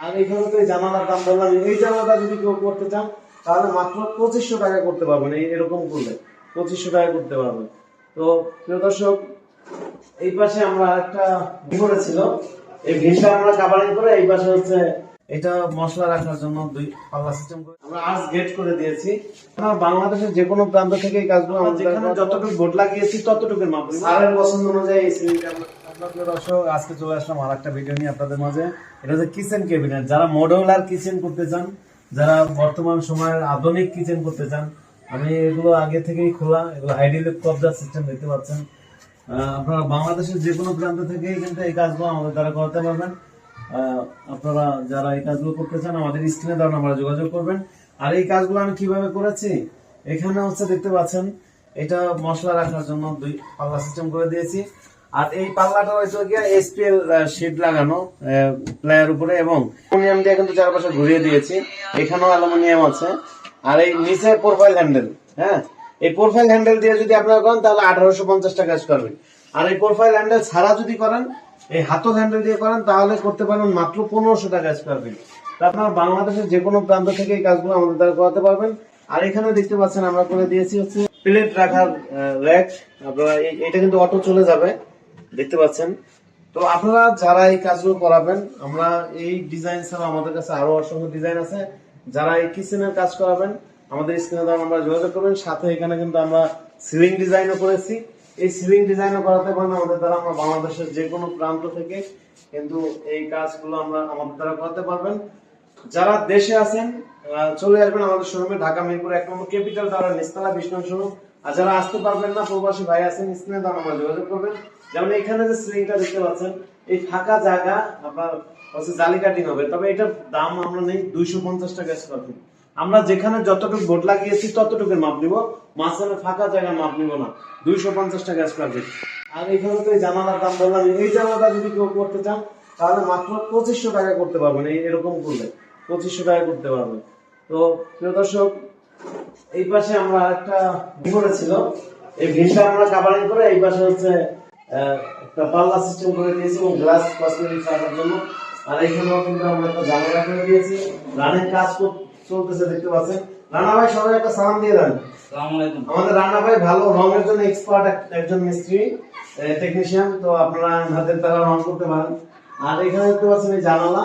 আর এখানে তো জানালার দাম বললাম, এই জানালাটা যদি কেউ করতে চান তাহলে মাত্র 2500 টাকা করতে পারবেন। এরকম করলে 2500 টাকা করতে পারবেন। তো প্রিয় দর্শক, এই পাশে আমরা একটা ভিড় ছিল, এই ভিড়টা আমরা কাভারিং করে এই পাশে হচ্ছে এটা মশলা রাখার জন্য দুই পাল্লা সিস্টেম করে আমরা আর্চ গেট করে দিয়েছি। আমরা বাংলাদেশের যে কোনো প্রান্ত থেকে এই কাজগুলো আমরা যেখানে যতটুকু বোর্ড লাগিয়েছি ততটুকুর মাপ স্যারের পছন্দ অনুযায়ী এই সিলিংটা আপনাদের। দর্শক, আজকে চলে আসলাম আর একটা ভিডিও নিয়ে আপনাদের মাঝে। এটা হচ্ছে কিচেন ক্যাবিনেট। যারা মডুলার কিচেন করতে চান, যারা বর্তমান সময়ের আধুনিক কিচেন করতে চান, আমি এগুলো আগে থেকেই খোলা, এগুলো আইডিয়াল কবজা সিস্টেম দেখতে পাচ্ছেন। আপনারা বাংলাদেশের যে কোনো প্রান্ত থেকে কিন্তু এই কাজগুলো আমাদের দ্বারা করতে পারবেন। আপনারা যারা এই কাজগুলো করতে চান আমাদের স্ক্রিনে দেওয়া নাম্বারে যোগাযোগ করবেন। আর এই কাজগুলো আমি কিভাবে করেছি, এখানে হচ্ছে দেখতে পাচ্ছেন এটা মশলা রাখার জন্য দুই পাল্লা সিস্টেম করে দিয়েছি। আর এই পাল্লাটা হয়েছে গিয়ে এসপিএল শীট লাগানো প্লেয়ার উপরে, এবং অ্যালুমিনিয়াম দিয়ে কিন্তু চারপাশে ঘুরিয়ে দিয়েছি। এখানেও অ্যালুমিনিয়াম আছে। আর এই নিচে প্রোফাইল হ্যান্ডেল, হ্যাঁ, এই প্রোফাইল হ্যান্ডেল দিয়ে যদি আপনারা করেন তাহলে 1850 টাকা কাজ করবে। আর এই প্রোফাইল হ্যান্ডেল ছাড়া যদি করেন, এই হাতল হ্যান্ডেল দিয়ে করেন, তাহলে করতে পারবেন মাত্র 1500 টাকা কাজ করবেন। আপনারা বাংলাদেশের যে কোনো প্রান্ত থেকে এই কাজগুলো আমাদের দ্বারা করাতে পারবেন। আর এখানে দেখতে পাচ্ছেন আমরা করে দিয়েছি হচ্ছে প্লেট রাখার র্যাক। আপনারা এটা কিন্তু অটো চলে যাবে, দেখতে পাচ্ছেন। তো আপনারা যারা এই কাজগুলো করাবেন, আমরা এই ডিজাইন ছাড়া আমাদের কাছে আরো অসংখ্য ডিজাইন আছে। যারা এই কিচেনের কাজ করাবেন আমাদের স্ক্রিনে দেওয়া নাম্বারে যোগাযোগ করবেন। সাথে এখানে কিন্তু আমরা সিলিং ডিজাইনও করেছি। এই সিলিং ডিজাইনও করাতে পারেন আমাদের দ্বারা। আমরা বাংলাদেশের যে কোনো প্রান্ত থেকে কিন্তু এই কাজগুলো আমরা আমাদের দ্বারা করাতে পারবেন। যারা দেশে আছেন চলে আসবেন আমাদের শোরুমে, ঢাকা মিরপুর 1 নম্বর ক্যাপিটাল টাওয়ার নিচতলা 20 নং শোরুম। আর যারা আসতে পারবেন না, প্রবাসী ভাই আছেন, স্ক্রিনে দেওয়া নাম্বারে যোগাযোগ করবেন। যেমন এখানে যে সিলিংটা দেখতে পাচ্ছেন, এই ফাঁকা জায়গা আপনার হচ্ছে জালি কাটিং হবে, তবে এটার দাম আমরা নেই 250 টাকা স্কয়ার ফিট। আমরা যেখানে যতটুকু বোর্ড লাগিয়েছি ততটুকুর মাপ নিব, মাঝখানে ফাঁকা জায়গা মাপ নিব না। 250 টাকা স্কয়ার ফিট। আর এখানে তো এই জানালার দাম বললাম, এই জানালাটা যদি কেউ করতে চান তাহলে মাত্র 2500 টাকা করতে পারবেন। এরকম করলে 2500 টাকা করতে পারবেন। তো প্রিয় দর্শক, এই পাশে আমরা একটা ভিড় ছিল, এই ভিড়টা আমরা কাভারিং করে এই পাশে হচ্ছে একটা পাল্লা সিস্টেম করে দিয়েছি এবং গ্লাস কসমেটিক্স রাখার জন্য। আর এখানেও কিন্তু আমরা একটা জানালা করে দিয়েছি। রানের কাজ চলতেছে, দেখতে পাচ্ছেন। রানা ভাই, সবাই একটা সালাম দিয়ে দেন। আমাদের রানা ভাই ভালো রঙের জন্য এক্সপার্ট একজন মিস্ত্রি টেকনিশিয়ান। তো আপনারা হাতের দ্বারা রং করতে পারেন। আর এখানে দেখতে পাচ্ছেন এই জানালা।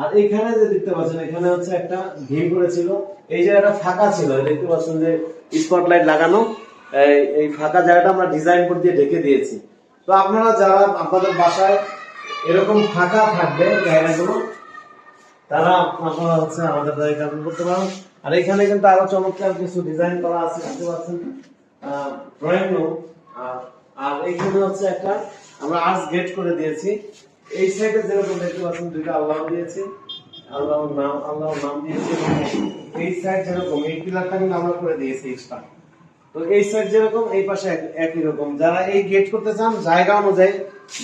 আর এখানে যে দেখতে পাচ্ছেন, এখানে হচ্ছে একটা ভিড় করেছিল, এই জায়গাটা ফাঁকা ছিল, দেখতে পাচ্ছেন যে স্পটলাইট লাগানো। এই ফাঁকা জায়গাটা আমরা ডিজাইন করে দিয়ে ঢেকে দিয়েছি। তো আপনারা যারা আপনাদের বাসায় এরকম ফাঁকা থাকবে জায়গাগুলো, তারা আপনারা হচ্ছে আমাদের দ্বারা কাজ করতে পারেন। আর এখানে কিন্তু আরো চমৎকার কিছু ডিজাইন করা আছে, দেখতে পাচ্ছেন, ড্রয়িং রুম। আর এইখানে হচ্ছে একটা আমরা আর্চ গেট করে দিয়েছি। এই সাইডে যেরকম দেখতে পাচ্ছেন দুইটা আল্লাহ দিয়েছি, আল্লাহর নাম দিয়েছি। এই সাইড যেরকম এই পিলারটা কিন্তু আমরা করে দিয়েছি এক্সট্রা। তো এই সাইড যেরকম এই পাশে একই রকম। যারা এই গেট করতে চান জায়গা অনুযায়ী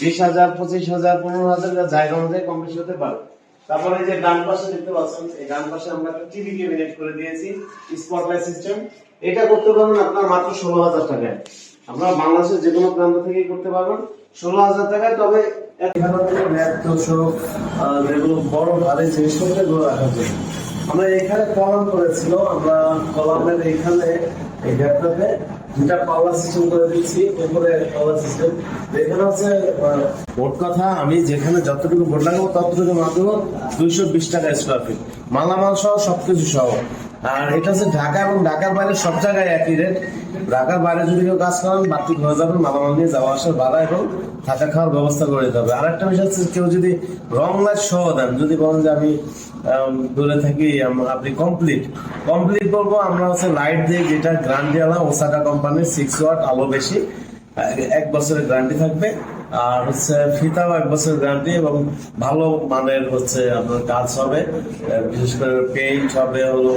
20,000, 25,000, 15,000 জায়গা অনুযায়ী কম বেশি হতে পারে। তারপরে এই যে ডান পাশে দেখতে পাচ্ছেন, এই ডান পাশে আমরা একটা টিভি ক্যাবিনেট করে দিয়েছি স্পটলাইট সিস্টেম। এটা করতে পারবেন আপনার মাত্র 16,000 টাকায়। আপনারা বাংলাদেশের যে কোনো প্রান্ত থেকেই করতে পারবেন 16,000 টাকায়। তবে যেগুলো বড় ভারী জিনিসপত্র এগুলো রাখার জন্য আমরা এখানে কলাম করেছিল। আমরা কলামের এখানে এই গ্যাপটাতে দুটা পাওয়ার সিস্টেম করে দিচ্ছি, উপরে পাওয়ার সিস্টেম। এখানে হচ্ছে মোট কথা আমি যেখানে যতটুকু বোর্ড লাগাবো ততটুকু মাত্র 220 টাকা স্কয়ার ফিট, মালামাল সহ সবকিছু সহ। আর এটা হচ্ছে ঢাকা এবং ঢাকার বাইরে সব জায়গায় একই রেট। ঢাকার বাইরে যদি কেউ কাজ করেন বাড়তি হয়ে যাবেন, মালামাল নিয়ে যাওয়া আসার ভাড়া এবং থাকা খাওয়ার ব্যবস্থা করে দিতে হবে। আর একটা বিষয় হচ্ছে, কেউ যদি রং লাইট সহ দেন, যদি বলেন যে আমি দূরে থাকি, আপনি কমপ্লিট বলবো আমরা হচ্ছে লাইট দিয়ে, যেটা গ্যারান্টি আলা ওসাকা কোম্পানির 6 ওয়াট আলো বেশি, 1 বছরের গ্যারান্টি থাকবে। আর হচ্ছে ফিতাও 1 বছরের গ্যারান্টি এবং ভালো মানের হচ্ছে আপনার কাজ হবে। বিশেষ করে পেইন্ট হবে হলো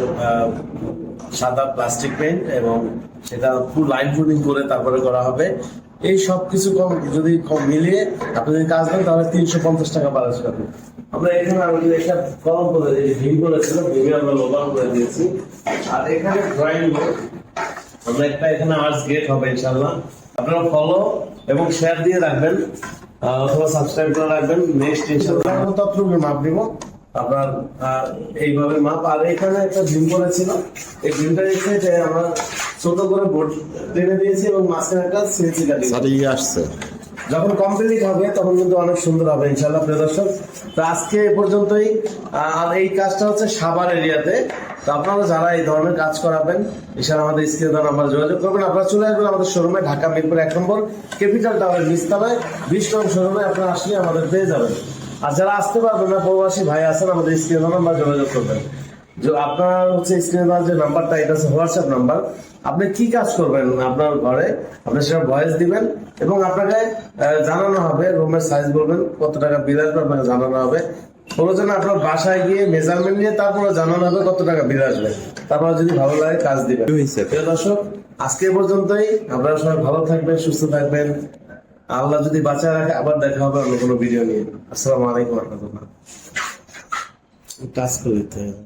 সাদা প্লাস্টিক পেইন্ট, এবং সেটা ফুল লাইন ফুডিং করে তারপরে করা হবে। এই সব কিছু যদি মিলিয়ে আপনি যদি কাজ দেন তাহলে 350 টাকা পার স্কয়ার ফিট। আমরা এখানে একটা কলম করে ভিম করেছিলাম, ভিমে আমরা লোগো করে দিয়েছি। আর এখানে ড্রয়িং রুম, আমরা একটা এখানে আর্টস গেট হবে ইনশাআল্লাহ। আপনারা ফলো এবং শেয়ার দিয়ে রাখবেন অথবা সাবস্ক্রাইব করে রাখবেন। নেক্সট ইনশাআল্লাহ ততটুকু মাপ দিব। আপনার এইভাবে মাপ। আর এখানে একটা জিম করেছিল, এই জিমটা হচ্ছে যে আমরা ছোট করে বোর্ড টেনে দিয়েছি এবং মাঝখানে একটা সিএনসি কাটিং আসছে। যখন কমপ্লিট হবে তখন কিন্তু অনেক সুন্দর হবে ইনশাআল্লাহ। প্রিয় দর্শক, তো আজকে এ পর্যন্তই। আর এই কাজটা হচ্ছে সাভার এরিয়াতে। তো আপনারা যারা এই ধরনের কাজ করাবেন ইনশাআল্লাহ আমাদের স্ক্রিনে দেওয়া নাম্বার যোগাযোগ করবেন। আপনারা চলে আসবেন আমাদের শোরুমে, ঢাকা মিরপুর 1 নম্বর ক্যাপিটাল টাওয়ারের নিচতলায় 20 নং শোরুমে আপনারা আসলে আমাদের পেয়ে যাবেন। আর যারা আসতে পারবেন না, প্রবাসী ভাই আছেন, আমাদের স্ক্রিনে দেওয়া নাম্বার যোগাযোগ করবেন। যে আপনার হচ্ছে স্ক্রিনে দেওয়া যে নাম্বারটা, এটা হচ্ছে হোয়াটসঅ্যাপ নাম্বার। আপনি কি কাজ করবেন আপনার ঘরে, আপনি সেটা ভয়েস দিবেন এবং আপনাকে জানানো হবে, রুমের সাইজ বলবেন, কত টাকা বিল আসবে আপনাকে জানানো হবে। প্রয়োজনে আপনার বাসায় গিয়ে মেজারমেন্ট নিয়ে তারপরে জানানো হবে কত টাকা বিল আসবে। তারপর যদি ভালো লাগে কাজ দিবেন। প্রিয় দর্শক, আজকে এ পর্যন্তই। আপনারা সবাই ভালো থাকবেন, সুস্থ থাকবেন। আল্লাহ যদি বাঁচায় রাখে আবার দেখা হবে অন্য কোনো ভিডিও নিয়ে। আসসালামু আলাইকুম রহমতুল্লাহ। কাজ করে দিতে হবে।